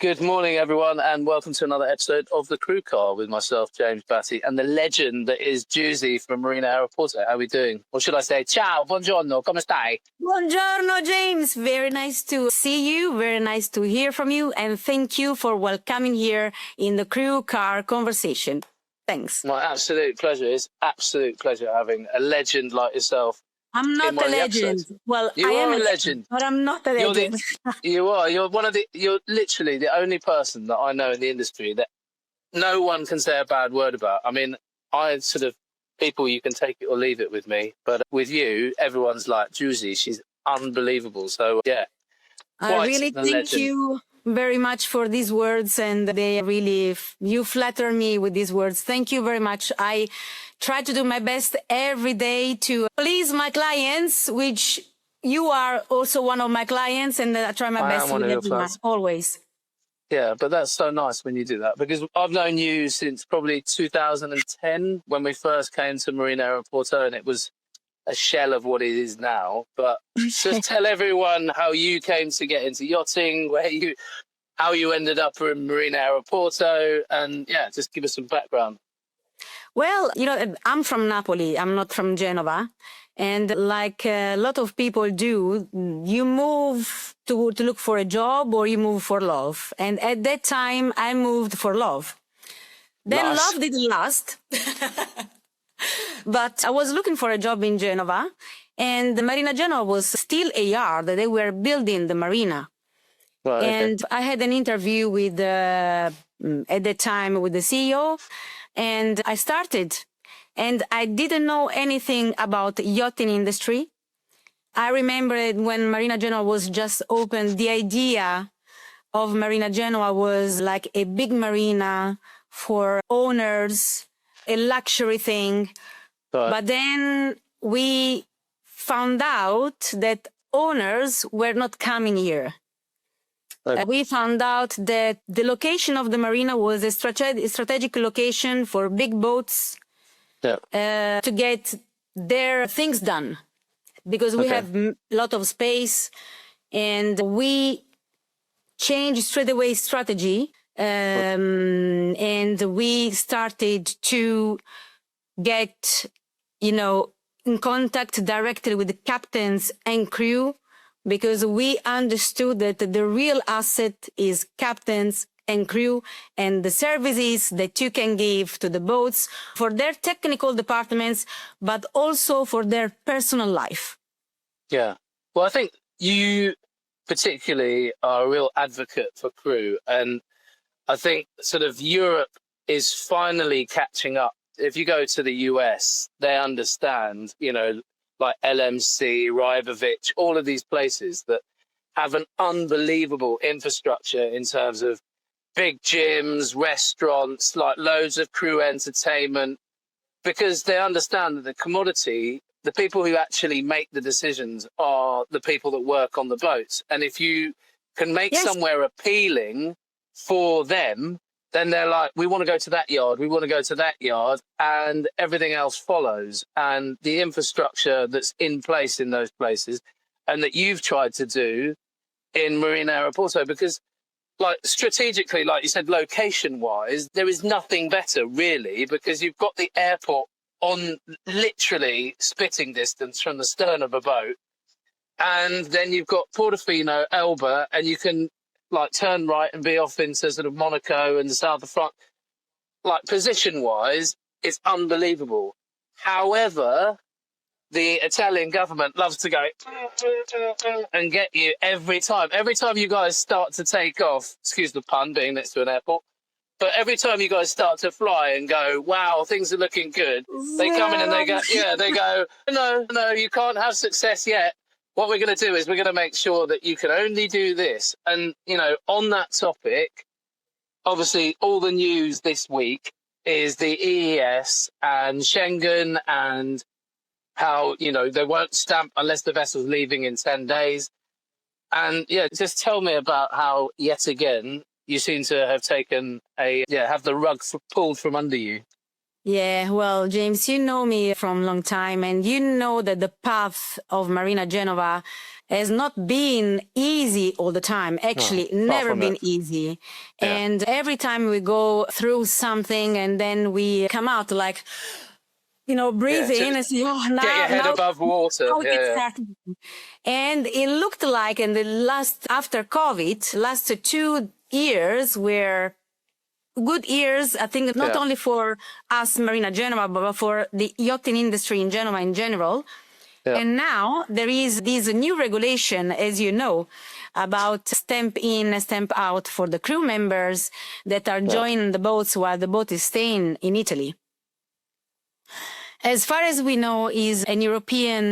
Good morning, everyone, and welcome to another episode of The Crew Car with myself, James Battey, and the legend that is Giusy from Marina Aeroporto. How are we doing? Or should I say, ciao, buongiorno, come stai? Buongiorno, James. Very nice to see you. Very nice to hear from you. And thank you for welcoming here in the Crew Car Conversation. Thanks. My absolute pleasure. It's absolute pleasure having a legend like yourself. I'm not a legend. Well, you I are am a legend, but I'm not a legend. You are. You're literally the only person that I know in the industry that no one can say a bad word about. I mean, people, you can take it or leave it with me, but with you, everyone's like, Giusy, she's unbelievable. So, yeah. I really thank you very much for these words, and you flatter me with these words. Thank you very much. I try to do my best every day to please my clients, which you are also one of my clients, and I try my best with everyone, always. Yeah, but that's so nice when you do that, because I've known you since probably 2010 when we first came to Marina Aeroporto, and it was a shell of what it is now. But just tell everyone how you came to get into yachting, how you ended up in Marina Aeroporto, and yeah, just give us some background. Well, I'm from Napoli. I'm not from Genova. And like a lot of people do, you move to look for a job or you move for love. And at that time, I moved for love. Then nice. Love didn't last. But I was looking for a job in Genova, and the Marina Genova was still a yard. They were building the marina. Right, and I had an interview with, at that time, with the CEO, and I started. And I didn't know anything about yachting industry. I remember when Marina Genova was just opened, the idea of Marina Genova was like a big marina for owners, a luxury thing. But then we found out that owners were not coming here. We found out that the location of the marina was a strategic location for big boats to get their things done, because we have a lot of space, and we changed straight away strategy, and we started to get in contact directly with the captains and crew, because we understood that the real asset is captains and crew, and the services that you can give to the boats for their technical departments, but also for their personal life. Yeah. Well, I think you particularly are a real advocate for crew. And I think sort of Europe is finally catching up. If you go to the US, they understand, like LMC, Rybovich, all of these places that have an unbelievable infrastructure in terms of big gyms, restaurants, like loads of crew entertainment, because they understand that the commodity, the people who actually make the decisions are the people that work on the boats. And if you can make somewhere appealing for them, then they're like, we want to go to that yard, we want to go to that yard, and everything else follows. And the infrastructure that's in place in those places, and that you've tried to do in Marina Aeroporto, because like strategically, like you said, location-wise, there is nothing better really, because you've got the airport on literally spitting distance from the stern of a boat, and then you've got Portofino, Elba, and you can like turn right and be off into sort of Monaco and the south of France. Like position-wise, it's unbelievable. However, the Italian government loves to go and get you every time. Every time you guys start to take off, excuse the pun, being next to an airport, but every time you guys start to fly and go, wow, things are looking good, they come in and they go, no, you can't have success yet. What we're going to do is we're going to make sure that you can only do this. And, on that topic, obviously all the news this week is the EES and Schengen, and how, they won't stamp unless the vessel's leaving in 10 days. And yeah, just tell me about how, yet again, you seem to have taken have the rug pulled from under you. Yeah, well, James, you know me from a long time, and you know that the path of Marina Genova has not been easy all the time. Actually, Far never from been it. easy. Yeah. And every time we go through something and then we come out like, breathe Yeah. in and say, oh, Get your head now above water. how we can Yeah. start. And it looked like in the after COVID, last 2 years were good years, I think, not Yeah. only for us, Marina Genova, but for the yachting industry in Genova in general. Yeah. And now there is this new regulation, as you know, about stamp in, stamp out for the crew members that are joining the boats while the boat is staying in Italy. As far as we know, is an European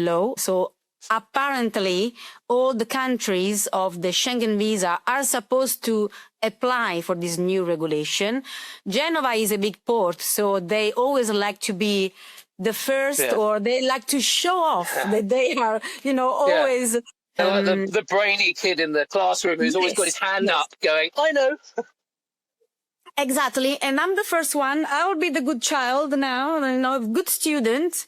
law. So apparently, all the countries of the Schengen visa are supposed to apply for this new regulation. Genova is a big port, so they always like to be the first, or they like to show off that they are, always. Like the brainy kid in the classroom who's always got his hand up going, I know. Exactly. And I'm the first one. I will be the good child now, good student.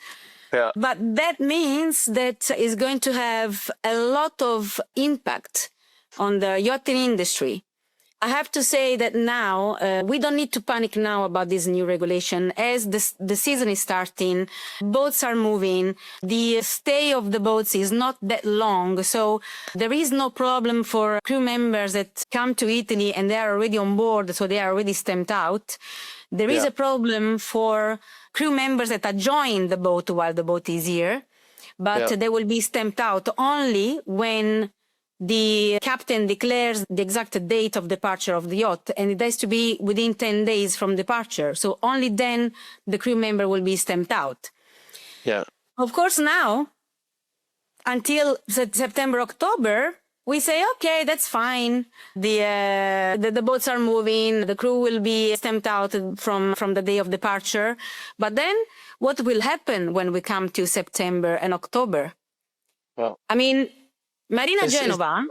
Yeah. But that means that is going to have a lot of impact on the yachting industry. I have to say that now we don't need to panic now about this new regulation. As the season is starting, boats are moving. The stay of the boats is not that long. So there is no problem for crew members that come to Italy and they are already on board. So they are already stamped out. There is a problem for crew members that are joining the boat while the boat is here, but they will be stamped out only when the captain declares the exact date of departure of the yacht, and it has to be within 10 days from departure. So only then the crew member will be stamped out. Yeah. Of course, now, until September, October, we say, okay, that's fine. The boats are moving. The crew will be stamped out from the day of departure. But then what will happen when we come to September and October? Well, I mean, Marina Genova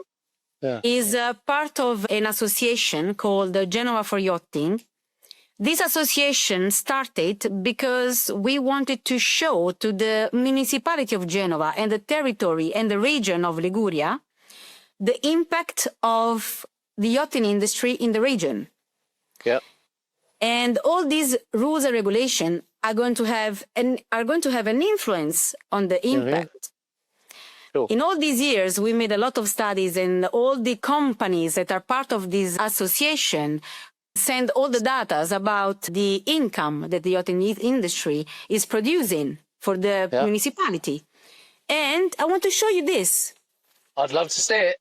is a part of an association called Genova for Yachting. This association started because we wanted to show to the municipality of Genova and the territory and the region of Liguria the impact of the yachting industry in the region. Yeah. And all these rules and regulations are going to have an influence on the impact. Sure. In all these years, we made a lot of studies, and all the companies that are part of this association send all the data about the income that the yachting industry is producing for the municipality. And I want to show you this. I'd love to see it.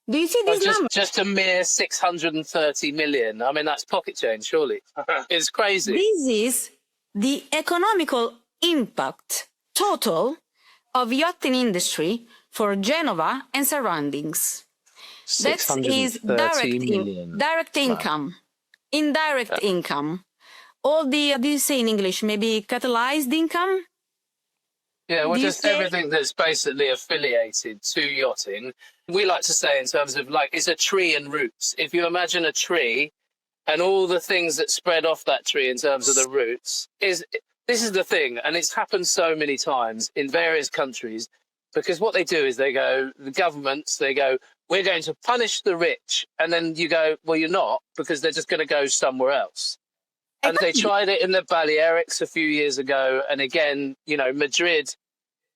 Do you see this number? Just a mere 630 million. I mean, that's pocket change, surely. It's crazy. This is the economical impact total of yachting industry for Genova and surroundings. That is direct income, indirect income. All the, do you say in English, maybe catalyzed income? Yeah, well, just everything that's basically affiliated to yachting. We like to say in terms of it's a tree and roots. If you imagine a tree and all the things that spread off that tree in terms of the roots, this is the thing. And it's happened so many times in various countries, because what they do is the governments, they go, we're going to punish the rich. And then you go, well, you're not, because they're just going to go somewhere else. And they tried it in the Balearics a few years ago. And again, Madrid,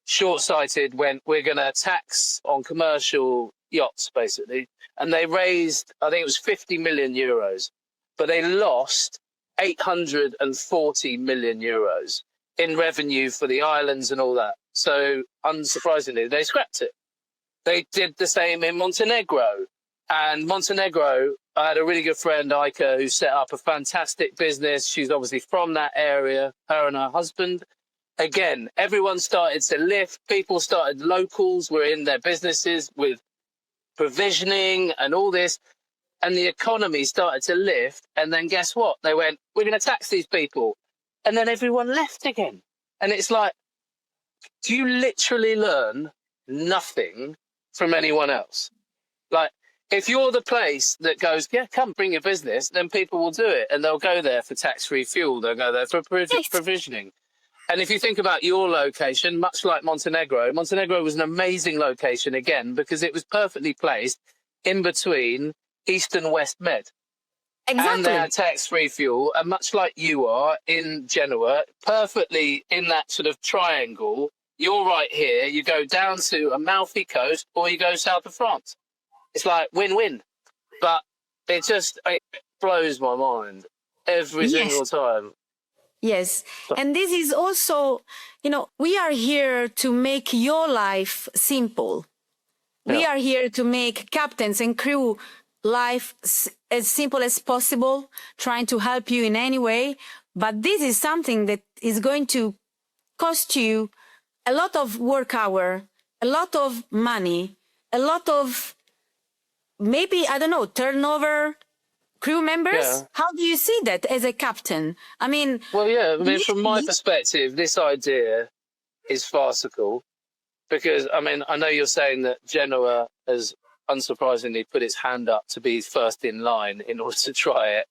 short-sighted, went, we're going to tax on commercial yachts, basically. And they raised, I think it was 50 million euros, but they lost 840 million euros in revenue for the islands and all that. So unsurprisingly, they scrapped it. They did the same in Montenegro. And Montenegro, I had a really good friend, Ika, who set up a fantastic business. She's obviously from that area, her and her husband. Again, everyone started to lift. Locals were in their businesses with provisioning and all this. And the economy started to lift. And then guess what? They went, we're going to tax these people. And then everyone left again. And it's like, do you literally learn nothing from anyone else? if you're the place that goes, yeah, come bring your business, then people will do it, and they'll go there for tax-free fuel. They'll go there for Yes. provisioning. And if you think about your location, much like Montenegro, Montenegro was an amazing location again because it was perfectly placed in between East and West Med. Exactly. And they had tax-free fuel, and much like you are in Genoa, perfectly in that sort of triangle. You're right here. You go down to Amalfi Coast, or you go south of France. It's like win-win. But it blows my mind every single time. Yes. And this is also, we are here to make your life simple. We are here to make captains and crew life as simple as possible, trying to help you in any way. But this is something that is going to cost you a lot of work hour, a lot of money, a lot of maybe, I don't know, turnover, crew members. Yeah. How do you see that as a captain? I mean, from my perspective, this idea is farcical because, I know you're saying that Genoa has unsurprisingly put its hand up to be first in line in order to try it.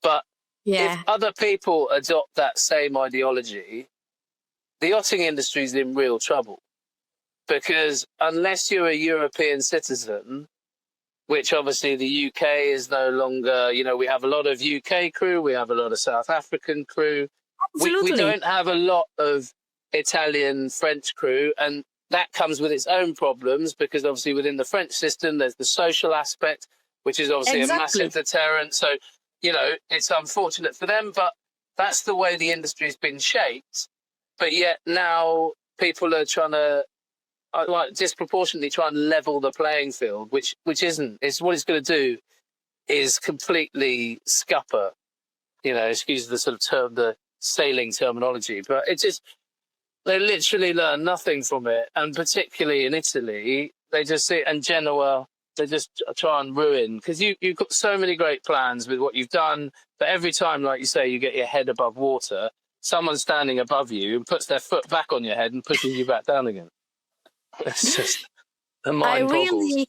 But if other people adopt that same ideology, the yachting industry is in real trouble because unless you're a European citizen, which obviously the UK is no longer, we have a lot of UK crew, we have a lot of South African crew. We don't have a lot of Italian, French crew, and that comes with its own problems because obviously within the French system, there's the social aspect, which is obviously a massive deterrent. So, it's unfortunate for them, but that's the way the industry has been shaped. But yet now people are trying to disproportionately try and level the playing field, which isn't. It's what it's going to do is completely scupper, excuse the sort of term, the sailing terminology, but they literally learn nothing from it. And particularly in Italy, they just see, and Genoa, they just try and ruin, because you've got so many great plans with what you've done, but every time, like you say, you get your head above water, someone's standing above you and puts their foot back on your head and pushes you back down again. It's just the mind boggles.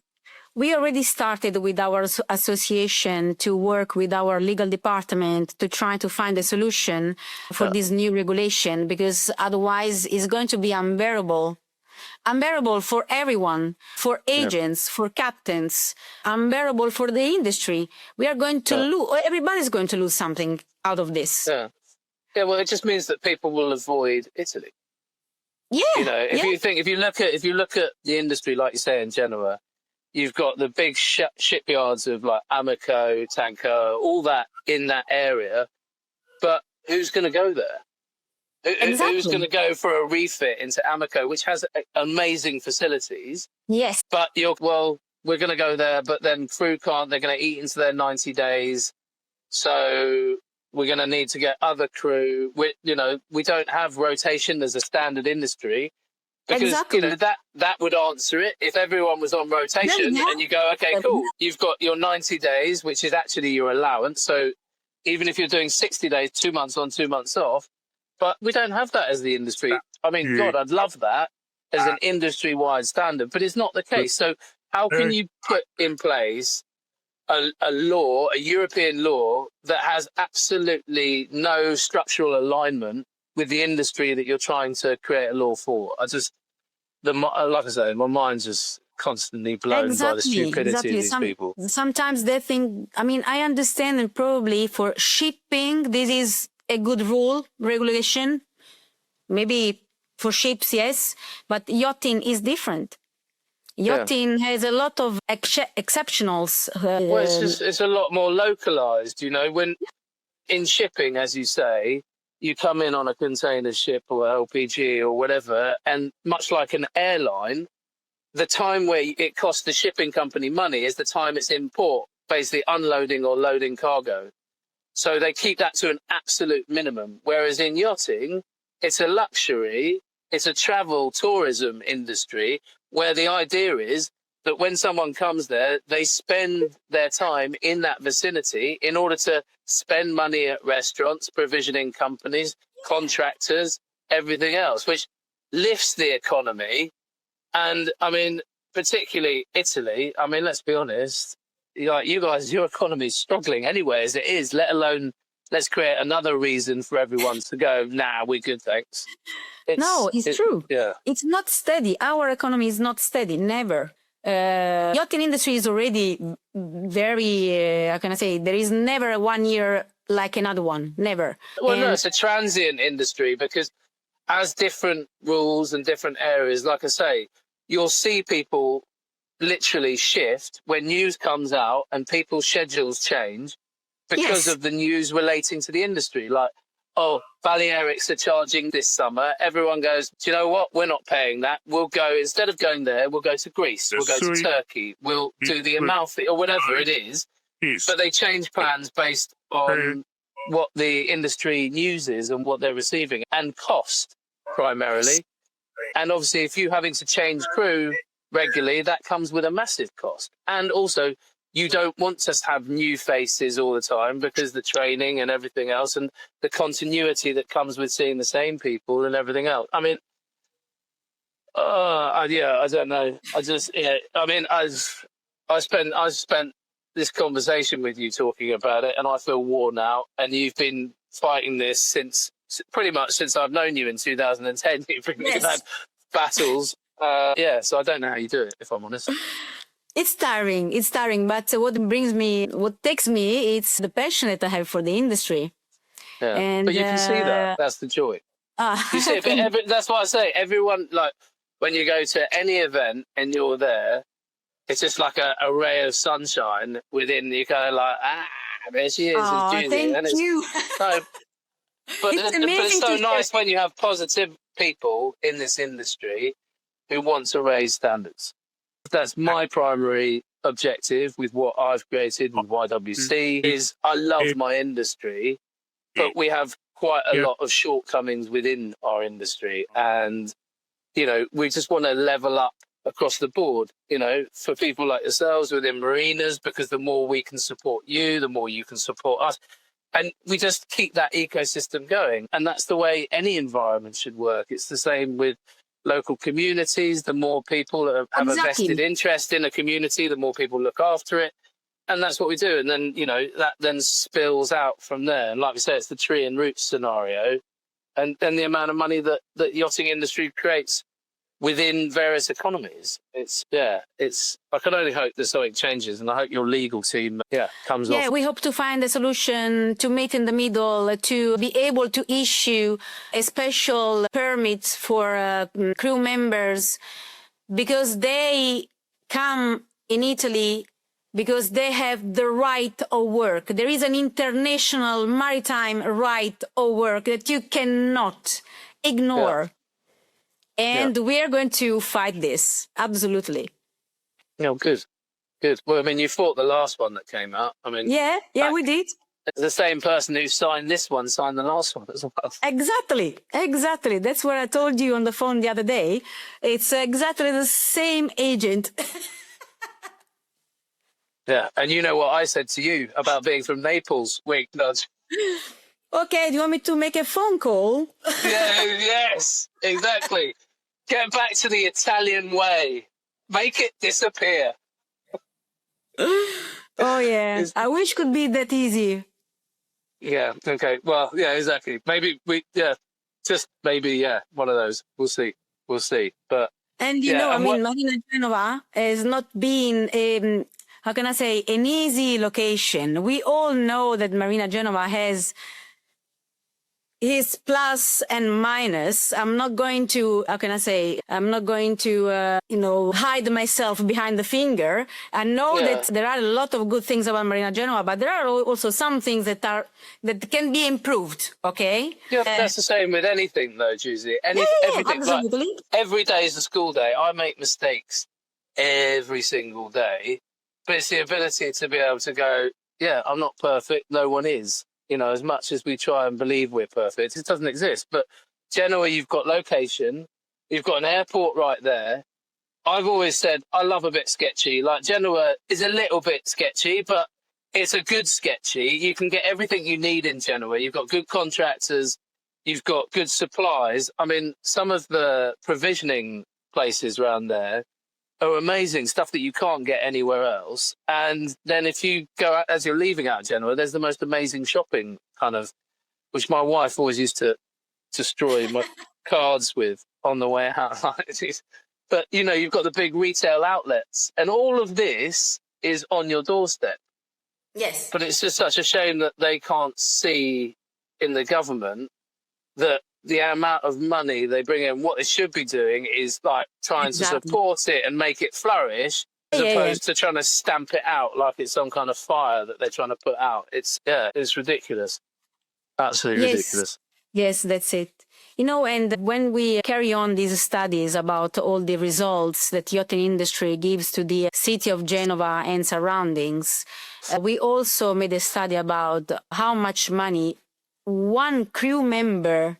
We already started with our association to work with our legal department to try to find a solution for this new regulation, because otherwise it's going to be unbearable for everyone, for agents, for captains, unbearable for the industry. We are going to lose, everybody's going to lose something out of this. Yeah, well, it just means that people will avoid Italy. Yeah. If you look at the industry, like you say in Genoa, you've got the big shipyards of like Amico, Tanker, all that in that area. But who's going to go there? Who's going to go for a refit into Amico, which has amazing facilities? Yes. But we're going to go there, but then crew can't. They're going to eat into their 90 days. So we're going to need to get other crew. We don't have rotation as a standard industry. Because that would answer it if everyone was on rotation and you go, okay, cool. You've got your 90 days, which is actually your allowance. So even if you're doing 60 days, 2 months on, 2 months off, but we don't have that as the industry. I mean, God, I'd love that as an industry-wide standard, but it's not the case. So how can you put in place a law, a European law that has absolutely no structural alignment with the industry that you're trying to create a law for? Like I say, my mind's just constantly blown by the stupidity of these people. Sometimes they think, I understand, and probably for shipping, this is a good regulation. Maybe for ships, yes, but yachting is different. Yachting has a lot of exceptionals. It's a lot more localized, when in shipping, as you say, you come in on a container ship or LPG or whatever, and much like an airline, the time where it costs the shipping company money is the time it's in port, basically unloading or loading cargo. So they keep that to an absolute minimum. Whereas in yachting, it's a luxury, it's a travel tourism industry where the idea is that when someone comes there, they spend their time in that vicinity in order to spend money at restaurants, provisioning companies, contractors, everything else, which lifts the economy. And particularly Italy, let's be honest, like you guys, your economy is struggling anyway as it is, let alone let's create another reason for everyone to go, nah, we're good, thanks. No, it's true. Yeah. It's not steady. Our economy is not steady, never. Yachting industry is already very, how can I say, there is never 1 year like another one, never. Well, no, it's a transient industry because as different rules and different areas, like I say, you'll see people literally shift when news comes out and people's schedules change because of the news relating to the industry. Like, oh, Balearics are charging this summer. Everyone goes, do you know what? We're not paying that. We'll go, instead of going there, we'll go to Greece. We'll go to Turkey. We'll do the Amalfi or whatever it is. But they change plans based on what the industry news is and what they're receiving and cost primarily. And obviously, if you're having to change crew regularly, that comes with a massive cost. And also, you don't want to have new faces all the time because the training and everything else and the continuity that comes with seeing the same people and everything else. I mean, I don't know. I mean, I spent this conversation with you talking about it and I feel worn out, and you've been fighting this since pretty much since I've known you in 2010. You've had battles. So I don't know how you do it, if I'm honest. It's tiring, but what takes me, it's the passion that I have for the industry. Yeah. And, but you can see that's the joy. You see it, but that's why I say everyone, like when you go to any event and you're there, it's just like a ray of sunshine within. You kind of like, there she is. Thank you. So, but it's so nice when you have positive people in this industry who want to raise standards. That's my primary objective with what I've created with YWC is I love my industry, but we have quite a lot of shortcomings within our industry. And, you know, we just want to level up across the board, you know, for people like yourselves within marinas, because the more we can support you, the more you can support us. And we just keep that ecosystem going. And that's the way any environment should work. It's the same with local communities. The more people have a vested interest in a community, the more people look after it. And that's what we do. And then, you know, that then spills out from there. And like we say, it's the tree and roots scenario. And then the amount of money that the yachting industry creates within various economies. I can only hope that something changes, and I hope your legal team comes off. Yeah, we hope to find a solution to meet in the middle, to be able to issue a special permit for crew members, because they come in Italy because they have the right of work. There is an international maritime right of work that you cannot ignore. Yeah. And we are going to fight this. Absolutely. Oh, good. Good. Well, I mean, you fought the last one that came out. I mean, yeah, we did. The same person who signed this one signed the last one as well. Exactly. That's what I told you on the phone the other day. It's exactly the same agent. Yeah. And you know what I said to you about being from Naples? Wink, nudge. Okay, do you want me to make a phone call? Yes, exactly. Get back to the Italian way. Make it disappear. Oh, yeah. I wish it could be that easy. Yeah, okay. Well, yeah, exactly. Maybe one of those. We'll see. But and you know, I mean, Marina Genova has not been how can I say, an easy location. We all know that Marina Genova has his plus and minus. I'm not going to, hide myself behind the finger. I know that there are a lot of good things about Marina Genova, but there are also some things that can be improved, okay? Yeah, that's the same with anything though, Giusy. Everything, absolutely. Like, every day is a school day. I make mistakes every single day, but it's the ability to be able to go, I'm not perfect, no one is. You know, as much as we try and believe we're perfect, it doesn't exist. But Genoa, you've got location, you've got an airport right there. I've always said I love a bit sketchy. Like Genoa is a little bit sketchy, but it's a good sketchy. You can get everything you need in Genoa. You've got good contractors, you've got good supplies. I mean, some of the provisioning places around there are amazing, stuff that you can't get anywhere else. And then if you go out, as you're leaving out of Genoa, there's the most amazing shopping kind of, which my wife always used to destroy my cards with on the way out. But, you know, you've got the big retail outlets and all of this is on your doorstep. Yes. But it's just such a shame that they can't see in the government that the amount of money they bring in, what they should be doing is like trying to support it and make it flourish, as opposed to trying to stamp it out like it's some kind of fire that they're trying to put out. It's ridiculous. Absolutely ridiculous. Yes, that's it. You know, and when we carry on these studies about all the results that yachting industry gives to the city of Genova and surroundings, we also made a study about how much money one crew member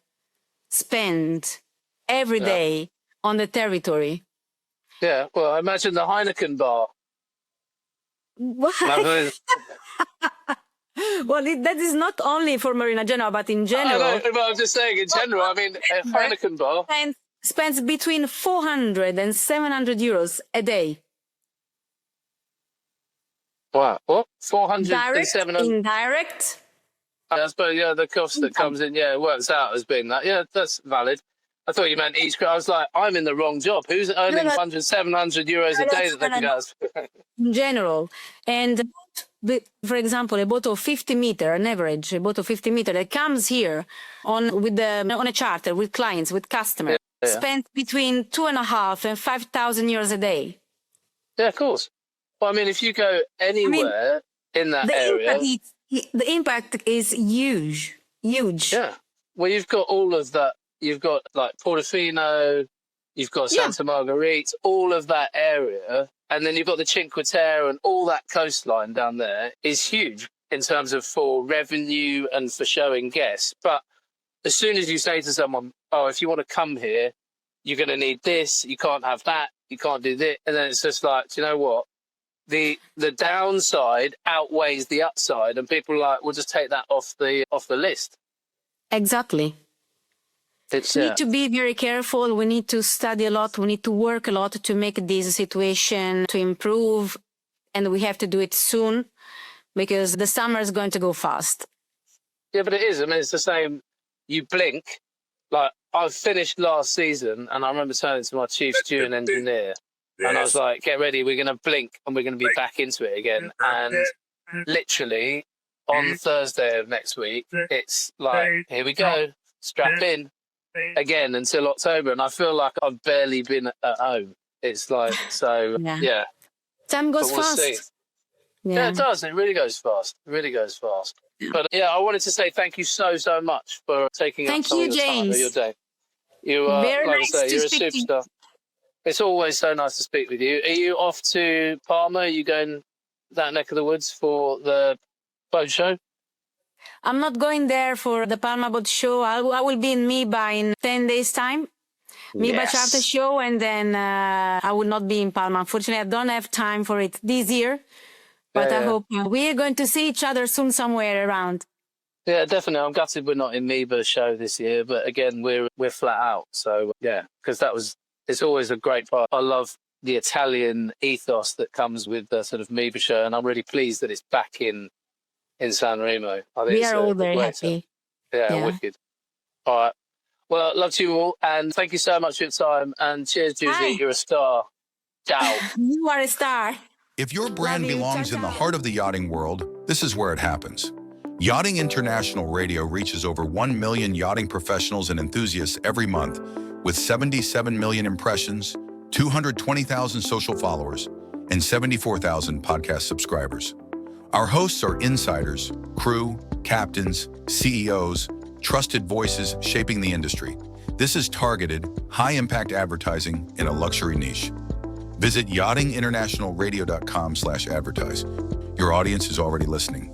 spend every day on the territory. Yeah, well, I imagine the Heineken bar. What? Well, that is not only for Marina Genova, but in general. I know, but I'm just saying, in general, I mean, a Heineken bar spends between 400 and 700 euros a day. Wow, what? 400 and 700? Indirect. I suppose, yeah, the cost that comes in, it works out as being that. Yeah, that's valid. I thought you meant each. I was like, I'm in the wrong job. Who's earning 100, 700 euros a day that they can ask? In general. And for example, a boat of 50 meter, an average, a boat of 50 meter that comes here on a charter with clients, with customers, spends between 2.5 and 5,000 euros a day. Yeah, of course. Well, I mean, if you go anywhere in that area. The impact is huge. Yeah. Well, you've got all of that. You've got like Portofino, you've got Santa Margherita, all of that area. And then you've got the Cinque Terre and all that coastline down there is huge in terms of for revenue and for showing guests. But as soon as you say to someone, oh, if you want to come here, you're going to need this, you can't have that, you can't do this. And then it's just like, do you know what? The downside outweighs the upside, and people are like, we'll just take that off the list. Exactly. We need to be very careful. We need to study a lot. We need to work a lot to make this situation to improve, and we have to do it soon because the summer is going to go fast. Yeah, but it is. I mean, it's the same. You blink. Like I finished last season, and I remember turning to my chief steward engineer. And I was like, get ready, we're going to blink and we're going to be back into it again. And literally on Thursday of next week, it's like, here we go, strap in again until October. And I feel like I've barely been at home. It's like, so, yeah. Time goes fast. See. Yeah, it does. It really goes fast. It really goes fast. But yeah, I wanted to say thank you so much for taking up some of the time of your day. You are, very like nice I say, you're a superstar. It's always so nice to speak with you. Are you off to Palma? Are you going that neck of the woods for the boat show? I'm not going there for the Palma boat show. I will be in Miba in 10 days' time. Miba charter show, and then I will not be in Palma. Unfortunately, I don't have time for it this year. But I hope we are going to see each other soon somewhere around. Yeah, definitely. I'm gutted we're not in Miba show this year. But again, we're flat out. So, yeah, because it's always a great part. I love the Italian ethos that comes with the sort of Miba show, and I'm really pleased that it's back in San Remo. I think we are all very happy. Yeah, wicked. All right. Well, love to you all, and thank you so much for your time. And cheers, Giusy. You're a star. Ciao. You are a star. If your brand belongs in the heart of the yachting world, this is where it happens. Yachting International Radio reaches over 1 million yachting professionals and enthusiasts every month, with 77 million impressions, 220,000 social followers, and 74,000 podcast subscribers. Our hosts are insiders, crew, captains, CEOs, trusted voices shaping the industry. This is targeted, high-impact advertising in a luxury niche. Visit yachtinginternationalradio.com/advertise. Your audience is already listening.